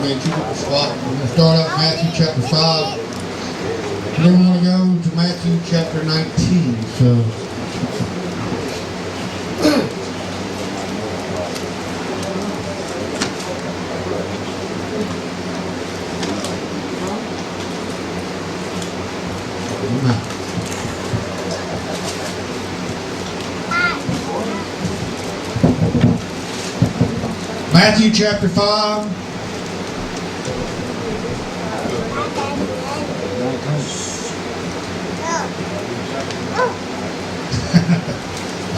ahead, keep up the spot. We're going to start out Matthew chapter 5. And then we're going to go to Matthew chapter 19. So, Matthew chapter 5.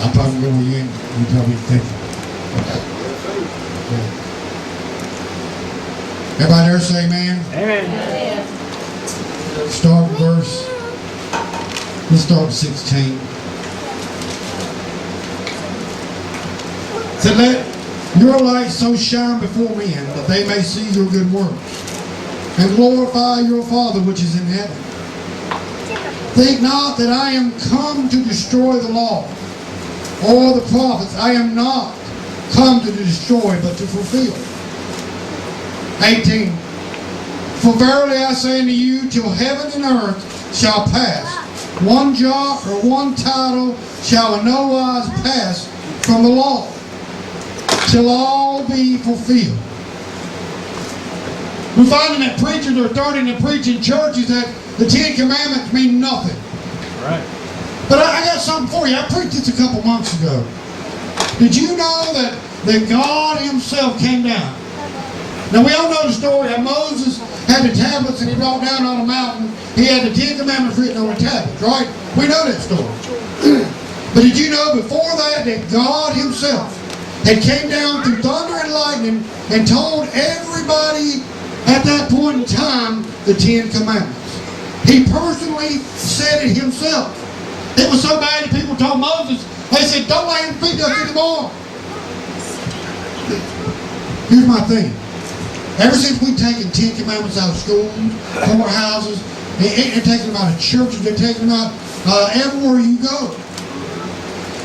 I'm probably going to you probably think. Everybody there say amen? Amen. Start verse. Let's start with 16. It said, let your light so shine before men that they may see your good works and glorify your Father which is in heaven. Think not that I am come to destroy the law or the prophets. I am not come to destroy but to fulfill. 18. For verily I say unto you, till heaven and earth shall pass, one jot or one tittle shall in no wise pass from the law, till all be fulfilled. We're finding that preachers are starting to preach in churches that the Ten Commandments mean nothing. Right. But I got something for you. I preached this a couple months ago. Did you know that God Himself came down? Now we all know the story how Moses had the tablets and he brought down on a mountain. He had the Ten Commandments written on the tablets, right? We know that story. But did you know before that God Himself had came down through thunder and lightning and told everybody at that point in time the Ten Commandments? He personally said it Himself. It was so bad that people told Moses, they said, don't let Him feed us anymore. Here's my thing. Ever since we've taken Ten Commandments out of schools, courthouses, they're taking them out of churches, they're taking them out everywhere you go.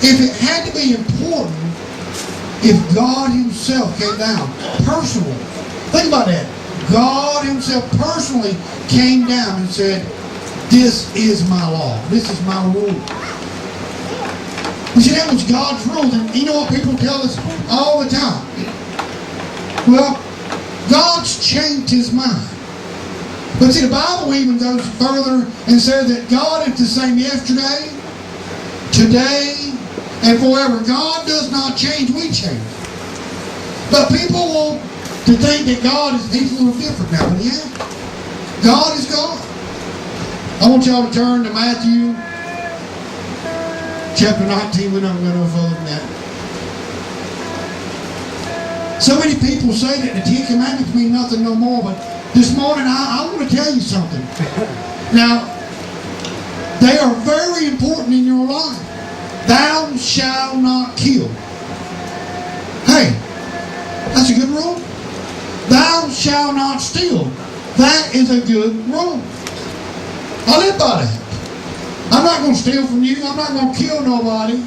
If it had to be important, if God Himself came down personally, think about that. God Himself personally came down and said, this is my law. This is my rule. You see, that was God's rules. And you know what people tell us all the time? Well, God's changed His mind. But see, the Bible even goes further and says that God is the same yesterday, today, and forever. God does not change, we change. But people want to think that God He's a little different now, but yeah, God is God. I want y'all to turn to Matthew chapter 19. We're not going to go no further than that. So many people say that the Ten Commandments mean nothing no more, but this morning I want to tell you something. Now, they are very important in your life. Thou shalt not kill. Hey, that's a good rule. Thou shalt not steal. That is a good rule. I live by that. I'm not going to steal from you. I'm not going to kill nobody.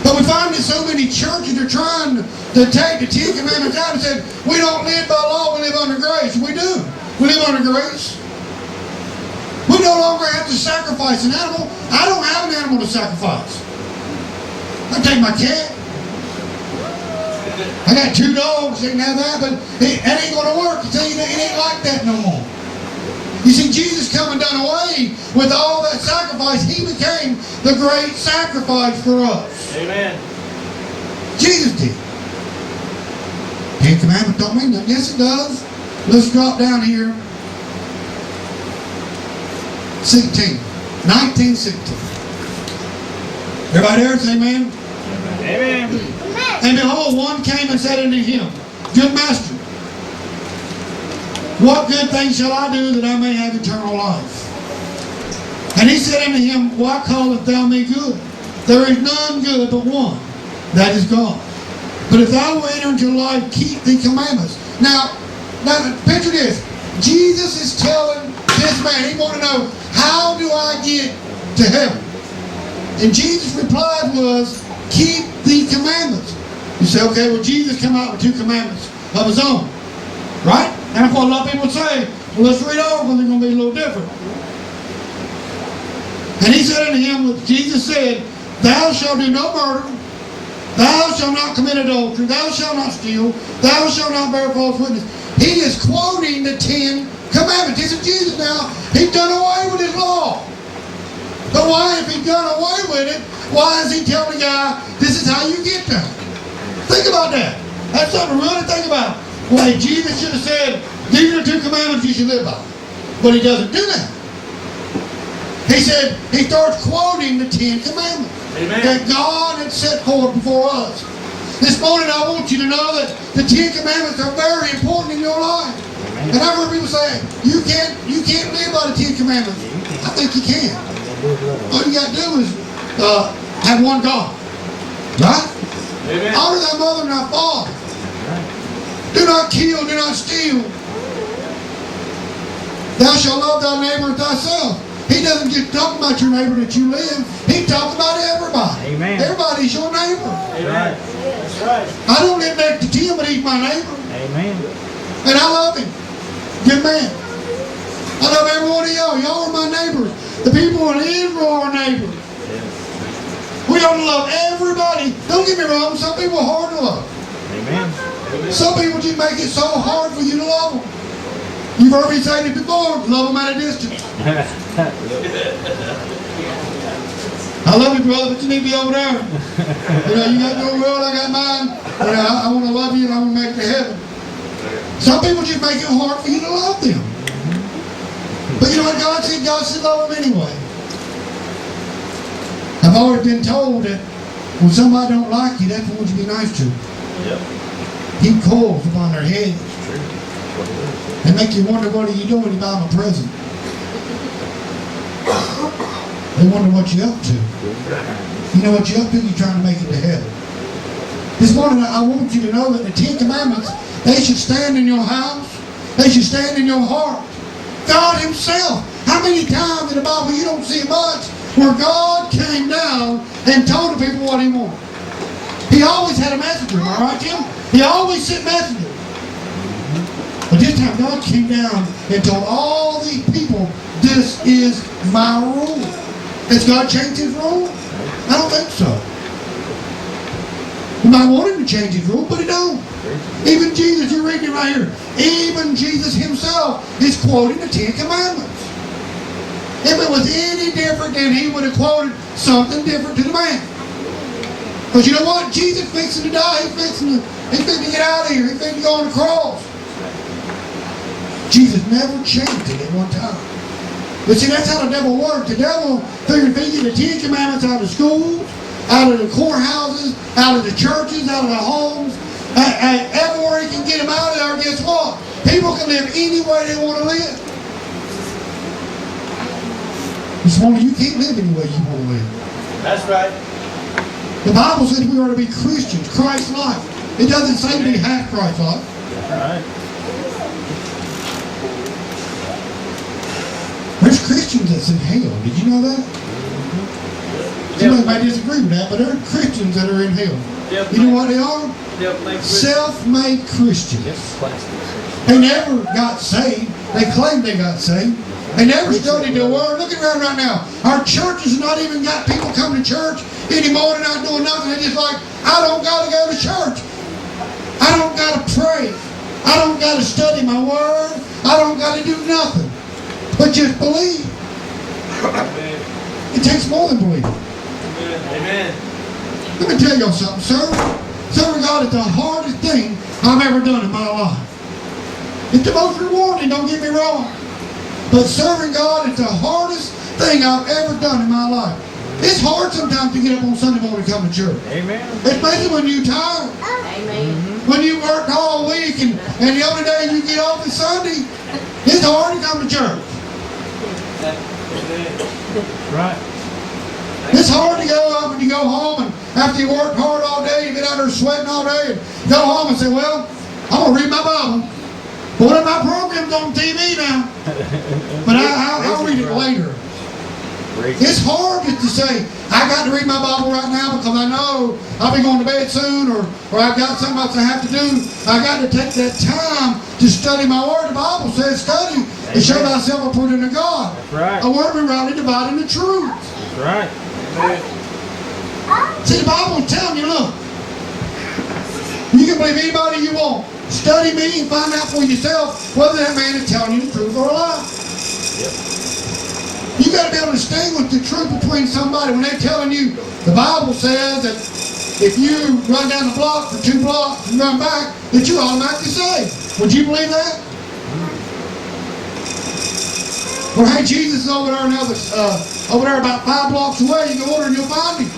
But we find that so many churches are trying to take the Ten Commandments out and say, we don't live by law, we live under grace. We do. We live under grace. We no longer have to sacrifice an animal. I don't have an animal to sacrifice. I take my cat. I got 2 dogs, they can have that, but that ain't going to work. It ain't like that no more. You see, Jesus come and done away with all that sacrifice. He became the great sacrifice for us. Amen. Jesus did. Ten Commandments don't mean nothing. Yes, it does. Let's drop down here. 16. 19:16. Everybody there say amen? Amen. And behold, one came and said unto him, Good master, what good thing shall I do that I may have eternal life? And he said unto him, Why callest thou me good? There is none good but one, that is God. But if thou wilt enter into life, keep the commandments. Now picture this. Jesus is telling this man, he wanted to know, how do I get to heaven? And Jesus' reply was, keep the commandments. You say, okay, well, Jesus came out with 2 commandments. of his own. Right? And that's what a lot of people say. Well, let's read over because they're going to be a little different. And he said unto him, what Jesus said, thou shalt do no murder, thou shalt not commit adultery, thou shalt not steal, thou shalt not bear false witness. He is quoting the 10 Commandments. This is Jesus now. He's done away with his law. But why, if he's done away with it, why is he telling the guy, this is how you get there? Think about that. That's something to really think about. Well, Jesus should have said, these are the 2 commandments you should live by. But he doesn't do that. He said, he starts quoting the 10 commandments. Amen. That God had set forth before us. This morning I want you to know that the 10 commandments are very important in your life. Amen. And I've heard people say, you can't live by the 10 commandments. I think you can. All you got to do is have one God. Right? Amen. Honor thy mother and thy father. Do not kill, do not steal. Thou shalt love thy neighbor as thyself. He doesn't just talk about your neighbor that you live. He talks about everybody. Amen. Everybody's your neighbor. Amen. That's right. I don't live next to Tim, but he's my neighbor. Amen. And I love him. Good man. I love every one of y'all. Y'all are my neighbors. The people in Israel are neighbors. We ought to love everybody. Don't get me wrong. Some people are hard to love. Amen. Some people just make it so hard for you to love them. You've heard me say it before, love them at a distance. I love you, brother, but you need to be over there. You got your world, I got mine. I want to love you and I want to make it to heaven. Some people just make it hard for you to love them. But you know what God said? God said love them anyway. I've always been told that when somebody don't like you, that's what you be nice to. Yep. Heap coals upon their heads. They make you wonder what are you doing to buy them a present. They wonder what you're up to. You know what you're up to? You're trying to make it to heaven. This morning I want you to know that the 10 Commandments, they should stand in your house. They should stand in your heart. God himself. How many times in the Bible you don't see much where God came down and told the people what he wanted? He always had a messenger, am I right, Tim? He always sent messengers. But this time God came down and told all these people, this is my rule. Has God changed his rule? I don't think so. You might want him to change his rule, but he don't. Even Jesus, you're reading it right here. Even Jesus himself is quoting the 10 Commandments. If it was any different, then he would have quoted something different to the man. Because you know what? Jesus fixing to die. He's fixing to get out of here. He's fixing to go on the cross. Jesus never changed it at one time. But see, that's how the devil works. The devil figured if he get the 10 Commandments out of schools, out of the courthouses, out of the churches, out of the homes, everywhere he can get them out of there, guess what? People can live any way they want to live. This morning, you can't live any way you want to live. That's right. The Bible says we are to be Christians, Christ-like. It doesn't say to be half Christ-like. That's right. There's Christians that's in hell. Did you know that? Somebody might disagree with that, but there are Christians that are in hell. You know what they are? Self-made Christians. They never got saved. They claim they got saved. They never studied the Word. Look around right now. Our churches not even got people coming to church anymore. They're not doing nothing. They're just like, I don't got to go to church. I don't got to pray. I don't got to study my Word. I don't got to do nothing. But just believe. Amen. It takes more than believing. Amen. Let me tell y'all something, serving God is the hardest thing I've ever done in my life. It's the most rewarding, don't get me wrong. But serving God is the hardest thing I've ever done in my life. It's hard sometimes to get up on Sunday morning and come to church. Amen. Especially when you're tired. Amen. When you worked all week and the only day you get off is Sunday, it's hard to come to church. Right. It's hard to go up and you go home and after you worked hard all day, you get out there sweating all day and go home and say, well, I'm going to read my Bible. But one of my programs on TV now. But I'll read it later. It's hard to say, I got to read my Bible right now because I know I'll be going to bed soon, or I've got something else I have to do. I got to take that time to study my Word. The Bible says, study and show thyself approved unto God. That's right. A word we rightly dividing the truth. That's right. See, the Bible is telling you, look, you can believe anybody you want. Study me and find out for yourself whether that man is telling you the truth or a lie. Yep. You got to be able to distinguish the truth between somebody when they're telling you. The Bible says that if you run down the block for 2 blocks and run back, that you're automatically saved. Would you believe that? Or hey, Jesus is over there over there about 5 blocks away. You go over and you'll find him.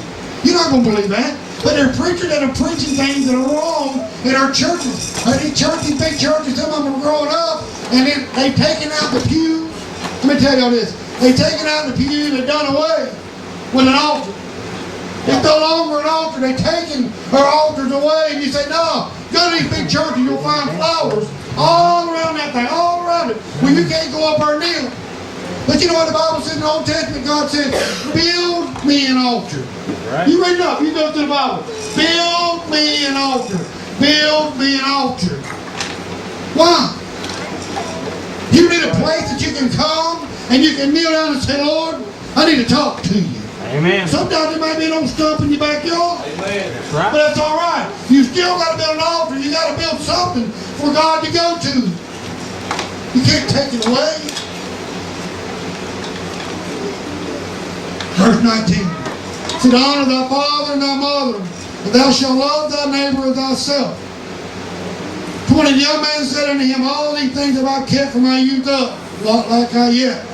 You're not going to believe that. But there are preachers that are preaching things that are wrong in our churches. These churches, big churches, some of them are growing up, and then they've taken out the pews. Let me tell y'all this. They've taken out the pews and done away with an altar. It's no longer an altar. They've taken our altars away, and you say, no, go to these big churches, you'll find flowers all around that thing, all around it, where you can't go up there and kneel. But you know what the Bible says in the Old Testament? God said, build me an altar. Right. You read it up. You go through the Bible. Build me an altar. Build me an altar. Why? You need a place that you can come and you can kneel down and say, Lord, I need to talk to you. Amen. Sometimes there might be an old stump in your backyard. Amen. That's right. But that's all right. You still got to build an altar. You got to build something for God to go to. You can't take it away. Verse 19. It said, honor thy father and thy mother, and thou shalt love thy neighbor as thyself. 20, the young man said unto him, all these things have I kept from my youth up, not like I yet.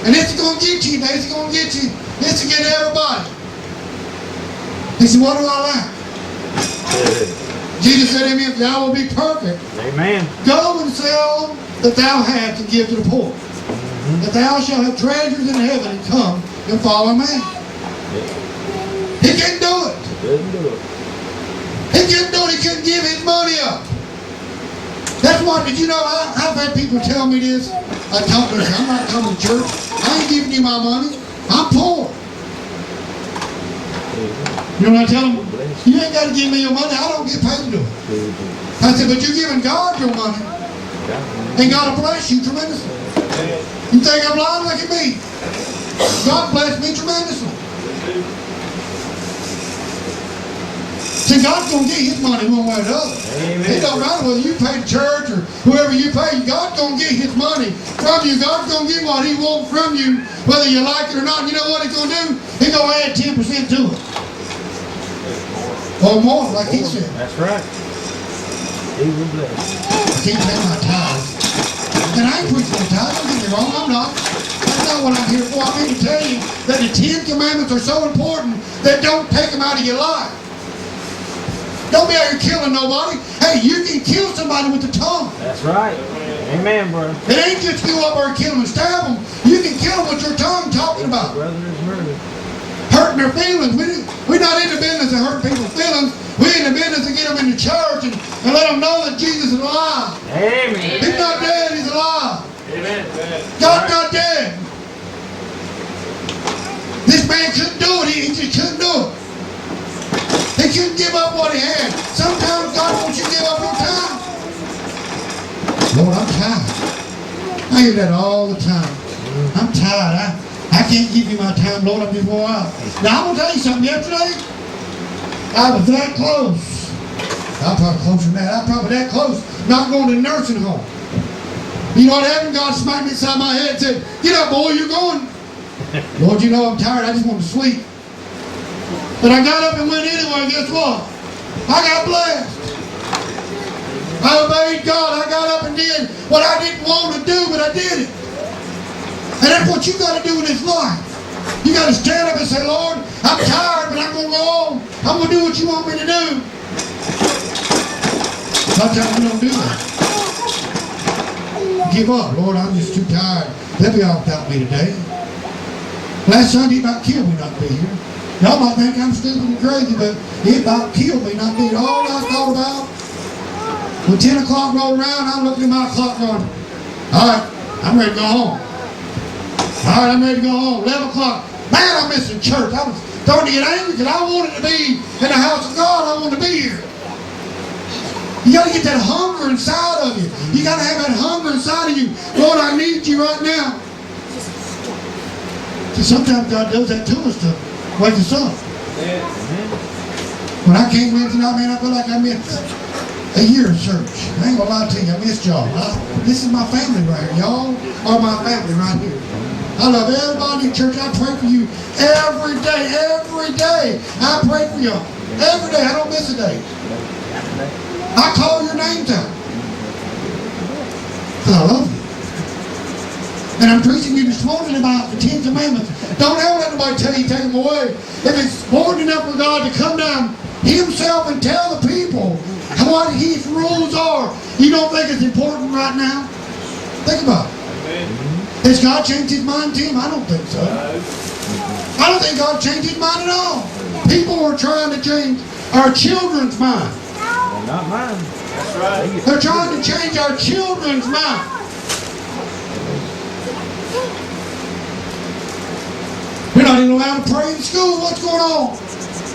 And it's going to get you, it's going to get you, it's to get everybody. He said, what do I lack? Jesus said to him, if thou will be perfect, amen, go and sell that thou hast and give to the poor. That thou shalt have treasures in heaven, and come and follow me. He couldn't do it. He couldn't do it. He couldn't give his money up. That's why, did you know, I've had people tell me this. I told them, I'm not coming to church. I ain't giving you my money. I'm poor. You know what I tell them? You ain't got to give me your money. I don't get paid to do it. I said, but you're giving God your money. And God will bless you tremendously. You think I'm lying? Look at me. God blessed me tremendously. See, God's going to get his money one way or the other. Amen. It don't matter whether you pay the church or whoever you pay. God's going to get his money from you. God's going to get what he wants from you, whether you like it or not. You know what he's going to do? He's going to add 10% to it. Or more, like he said. That's right. He will bless. I can't pay my tithes. And I ain't preaching the tithes. Don't get me wrong. I'm not. That's not what I'm here for. I'm here to tell you that the 10 Commandments are so important that don't take them out of your life. Don't be out here killing nobody. Hey, you can kill somebody with the tongue. That's right. Amen, bro. It ain't just go up there and kill them and stab them. You can kill them with your tongue talking about. Brother is murdered. Hurting their feelings. We're not in the business of hurting people's feelings. We're in the business of get them in the church and let them know that Jesus is alive. Amen. He's not dead, he's alive. Amen. God's not dead. This man couldn't do it. He just couldn't do it. He couldn't give up what he had. Sometimes God wants you to give up your time. Lord, I'm tired. I hear that all the time. I'm tired. I can't give you my time, Lord. I'm just wore out. Now, I'm going to tell you something. Yesterday, I was that close. I'm probably closer than that. I'm probably that close. Not going to the nursing home. You know what happened? God smacked me inside my head and said, get up, boy, you're going. Lord, you know I'm tired. I just want to sleep. But I got up and went anyway, and guess what? I got blessed. I obeyed God. I got up and did what I didn't want to do, but I did it. And that's what you got to do in this life. You got to stand up and say, Lord, I'm tired, but I'm going to go on. I'm going to do what you want me to do. Sometimes we don't do that. Give up. Lord, I'm just too tired. They'll be off without me today. Last Sunday, it about killed me not to be here. Y'all might think I'm stupid and crazy, but it about killed me not to be here. All I thought about, when 10 o'clock rolled around, I'm looking at my clock going, all right, I'm ready to go home. All right, I'm ready to go home. 11 o'clock. Man, I'm missing church. I was starting to get angry because I wanted to be in the house of God. I wanted to be here. You got to get that hunger inside of you. You got to have that hunger inside of you. Lord, I need you right now. See, sometimes God does that to us to wake us up. When I came Wednesday night, man, I feel like I missed a year of church. I ain't gonna lie to you, I missed y'all. This is my family right here. Y'all are my family right here. I love everybody in church. I pray for you every day. Every day. I pray for y'all. Every day. I don't miss a day. I call your names out. Because I love you. And I'm preaching you this morning about the 10 Commandments. Don't ever let nobody tell you take them away. If it's important enough for God to come down Himself and tell the people what His rules are, you don't think it's important right now? Think about it. Has God changed His mind, Tim? I don't think so. I don't think God changed His mind at all. People are trying to change our children's mind. Not mine. That's right. They're trying to change our children's mind. We're not even allowed to pray in school. What's going on?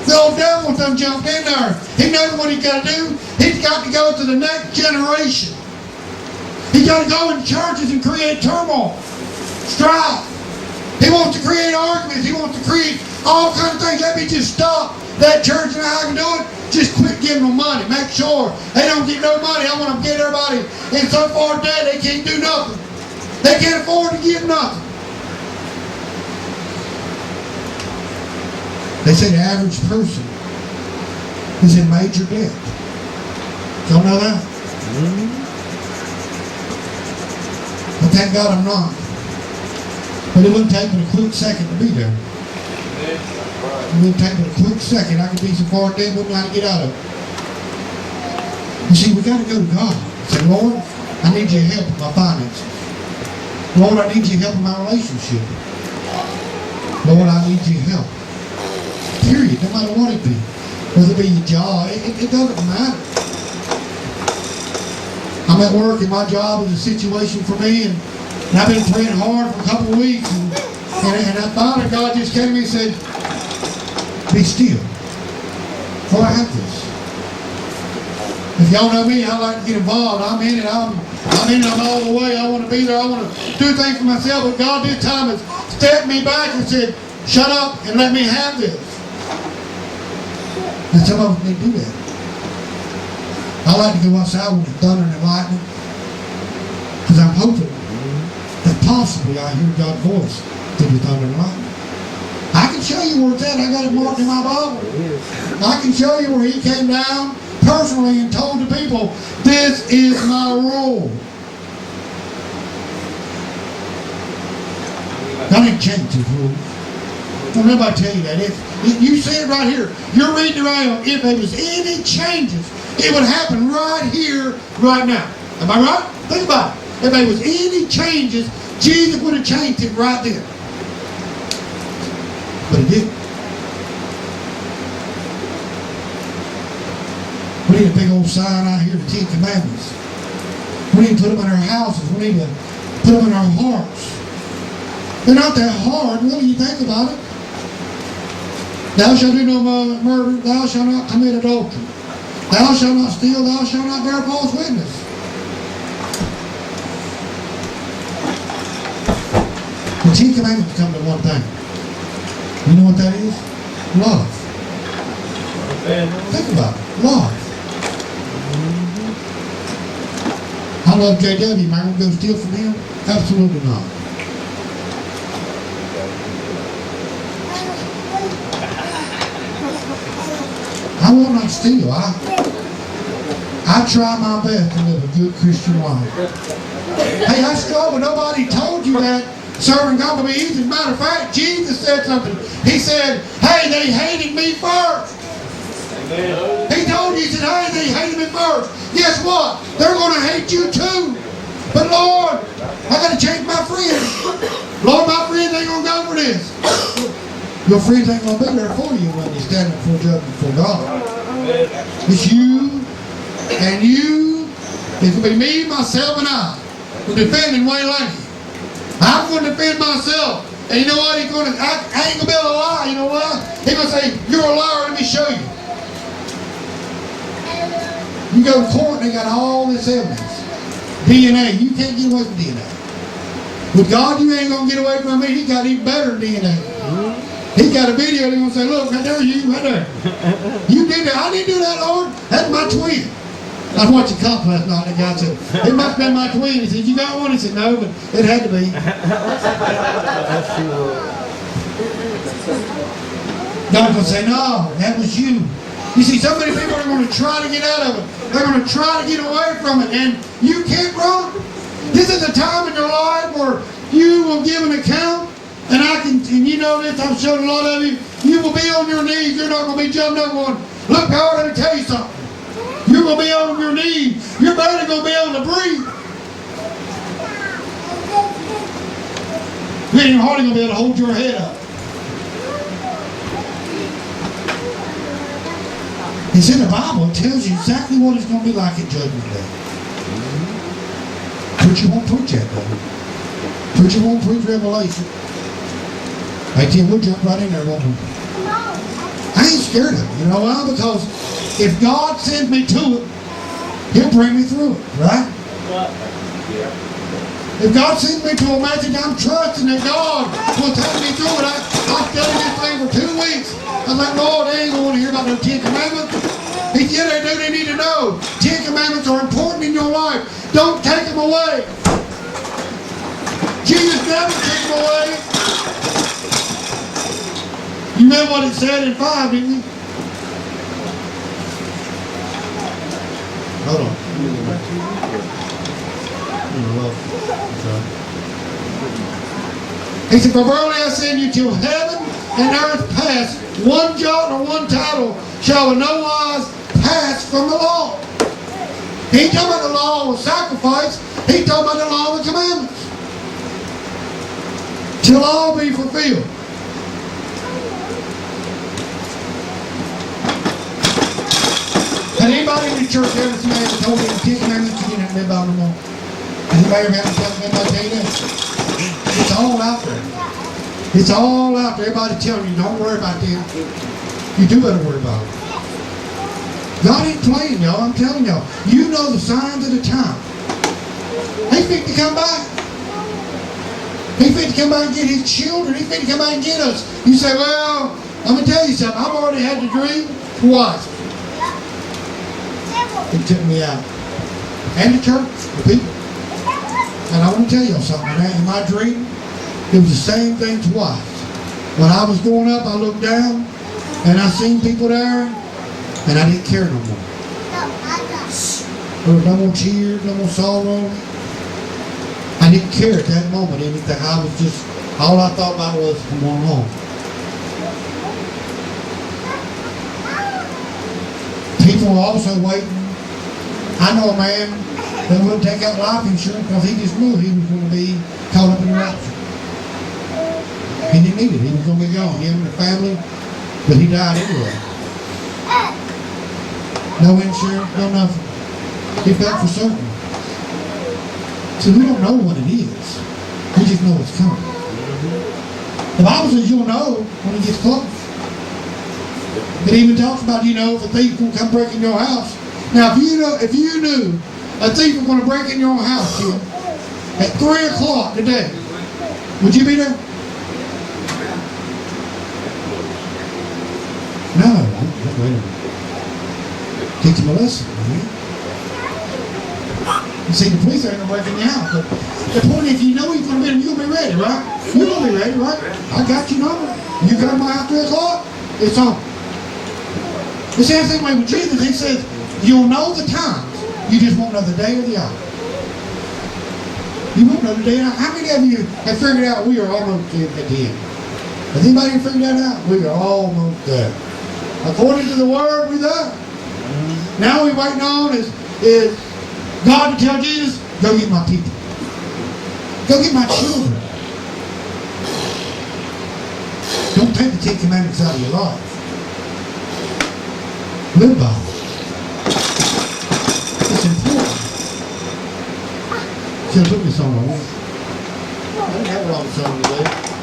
The old devil done jumped in there. He knows what he's got to do. He's got to go to the next generation. He's got to go in churches and create turmoil, strife. He wants to create arguments. He wants to create all kinds of things. Let me just stop that church and how I can do it. Just quit giving them money. Make sure they don't get no money. I want to get everybody in so far debt they can't do nothing. They can't afford to give nothing. They say the average person is in major debt. Y'all know that? But thank God I'm not. But it wouldn't take but a quick second to be there. It wouldn't take but a quick second. I could be so far dead, wouldn't know how to get out of it. You see, we got to go to God. Say, Lord, I need your help with my finances. Lord, I need your help in my relationship. Lord, I need your help. Period. No matter what it be. Whether it be your job, it doesn't matter. I'm at work and my job is a situation for me, and I've been praying hard for a couple of weeks, and I thought that God just came to me and said, be still. For I have this. If y'all know me, I like to get involved. I'm in it. I'm all the way. I want to be there. I want to do things for myself. But God this time has stepped me back and said, shut up and let me have this. And some of them, they do that. I like to go outside when it's thunder and lightning, because I'm hoping that possibly I hear God's voice through the thunder and lightning. I can show you where it's at. I got it marked in my Bible. I can show you where He came down personally and told the people, this is my rule. God didn't change His rules. Don't nobody tell you that. If you see it right here, you're reading around. If there was any changes, it would happen right here, right now. Am I right? Think about it. If there was any changes, Jesus would have changed it right then. But He didn't. We need a big old sign out here, the 10 Commandments. We need to put them in our houses. We need to put them in our hearts. They're not that hard, really, you think about it. Thou shalt do no murder. Thou shalt not commit adultery. Thou shalt not steal. Thou shalt not bear false witness. The 10 Commandments come to one thing. You know what that is? Love. Think about it. Love. I love JW. Am I going to go steal from him? Absolutely not. I will not steal. I try my best to live a good Christian life. Hey, I struggle. Nobody told you that serving God will be easy. As a matter of fact, Jesus said something. He said, hey, they hated me first. Amen. He told you, he said, hey, they hated me first. Guess what? They're going to hate you too. But Lord, I got to change my friends. Lord, my friends ain't going to go for this. Your friends ain't going to be there for you when you stand up for judgment for God. It's you and you. It's going to be me, myself, and I. We're defending Laney. I'm going to defend myself. And you know what? I ain't going to be able to lie. You know what? He's going to say, you're a liar. Let me show you. You go to court and they got all this evidence. DNA. You can't get away from DNA. With God, you ain't going to get away from me. He got even better than DNA. He got a video. He's going to say, look, right there, you, right there. You did that. I didn't do that, Lord. That's my twin. I was watching Cop last night. The guy said, it must have been my twin. He said, you got one? He said, no, but it had to be. God's going to say, no, that was you. You see, so many people are going to try to get out of it. They're going to try to get away from it, and you can't run. This is a time in your life where you will give an account, and you know this, I've shown a lot of you, you will be on your knees. You're not going to be jumping up going, look, I got to tell you something. You're going to be on your knees. You're barely going to be able to breathe. You ain't even hardly going to be able to hold your head up. It's in the Bible. It tells you exactly what it's going to be like at Judgment Day. Preacher won't preach that, though. Preacher won't preach Revelation. I tell you, we'll jump right in there, won't we? I ain't scared of it. You know why? Because if God sends me to it, He'll bring me through it, right? If God sends me to a message, I'm trusting that God will take me through it. I studied this thing for 2 weeks. I'm like, Lord, they ain't going to want to hear about no 10 Commandments. He said they do, they need to know. 10 Commandments are important in your life. Don't take them away. Jesus never took them away. You remember what it said in 5, didn't you? Hold on. He said, for verily I say unto you, till heaven and earth pass, one jot or one tittle shall in no wise pass from the law. He ain't talking about the law of sacrifice. He's talking about the law of the commandments. Till all be fulfilled. Had anybody in the church ever seen that told me the 10 Commandments you didn't have to live by no more? Anybody ever had to tell you that? It's all out there. It's all out there. Everybody telling you, don't worry about them. You do better worry about it. God ain't playing, y'all. I'm telling y'all. You know the signs of the time. He's fit to come back. He's fit to come back and get His children. He's fit to come back and get us. You say, well, I'm going to tell you something. I've already had the dream twice. He took me out. And the church, the people. And I want to tell y'all something. In my dream, it was the same thing twice. When I was going up, I looked down, and I seen people there, and I didn't care no more. There was no more tears, no more sorrow. I didn't care at that moment anything. I was just, all I thought about was, I'm going home. People were also waiting. I know a man that wouldn't take out life insurance because he just knew he was going to be caught up in the rapture. He didn't need it. He was going to be gone. Him and the family, but he died anyway. No insurance, no nothing. He felt for certain. So we don't know what it is. We just know it's coming. The Bible says you'll know when it gets close. It even talks about, if a thief will come break in your house. Now, if you knew a thief was going to break in your house, kid, at 3 o'clock today, would you be there? No. Wait a minute. Teach him a lesson. You see, the police ain't going to break in your house. But the point, if you know he's going to be there, you'll be ready, right? You're going to be ready, right? I got your number. You come to my house 3 o'clock, it's on. The same thing with Jesus. He says, you'll know the times. You just won't know the day or the hour. You won't know the day or the hour. How many of you have figured out we are almost at the end? Has anybody figured that out? We are almost there. According to the Word, we're there. Now we're waiting on is God to tell Jesus, go get my people. Go get my children. Don't take the 10 Commandments out of your life. Live by it. It's important. Should I put this on my wall? didn't have a lot of something to do.